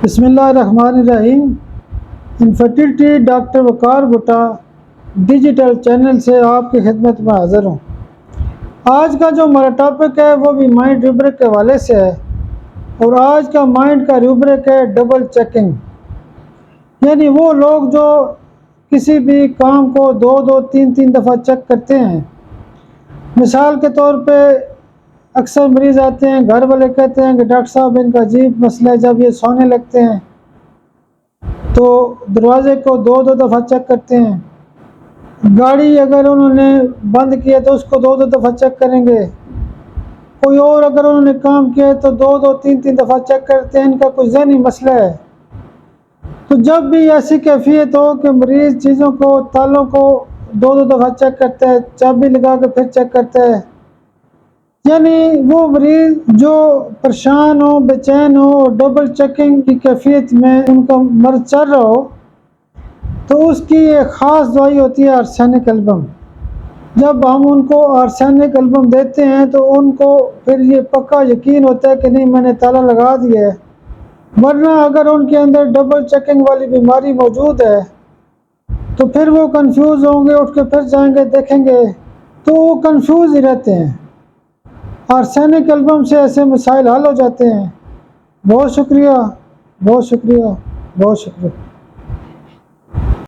بسم اللہ الرحمن الرحیم۔ انفرٹیلٹی ڈاکٹر وقار بھٹا ڈیجیٹل چینل سے آپ کی خدمت میں حاضر ہوں۔ آج کا جو ہمارا ٹاپک ہے وہ بھی مائنڈ روبرک کے حوالے سے ہے، اور آج کا مائنڈ کا روبرک ہے ڈبل چیکنگ، یعنی وہ لوگ جو کسی بھی کام کو دو تین دفعہ چیک کرتے ہیں۔ مثال کے طور پہ اکثر مریض آتے ہیں، گھر والے کہتے ہیں کہ ڈاکٹر صاحب ان کا عجیب مسئلہ ہے، جب یہ سونے لگتے ہیں تو دروازے کو دو دفعہ چیک کرتے ہیں۔ گاڑی اگر انہوں نے بند کیا تو اس کو دو دفعہ چیک کریں گے۔ کوئی اور اگر انہوں نے کام کیا تو دو تین دفعہ چیک کرتے ہیں، ان کا کوئی ذہنی مسئلہ ہے۔ تو جب بھی ایسی کیفیت ہو کہ مریض چیزوں کو، تالوں کو دو دفعہ چیک کرتا ہے، چابی لگا کے پھر چیک کرتا ہے، یعنی وہ مریض جو پریشان ہو، بے چین ہو اور ڈبل چیکنگ کی کیفیت میں ان کا مرض چل رہا ہو، تو اس کی ایک خاص دوائی ہوتی ہے آرسینک البم۔ جب ہم ان کو آرسینک البم دیتے ہیں تو ان کو پھر یہ پکا یقین ہوتا ہے کہ نہیں، میں نے تالا لگا دیا ہے۔ ورنہ اگر ان کے اندر ڈبل چیکنگ والی بیماری موجود ہے تو پھر وہ کنفیوز ہوں گے، اٹھ کے پھر جائیں گے دیکھیں گے تو وہ کنفیوز ہی رہتے ہیں۔ آرسینک البم سے ایسے مسائل حل ہو جاتے ہیں۔ بہت شکریہ، بہت شکریہ، بہت شکریہ۔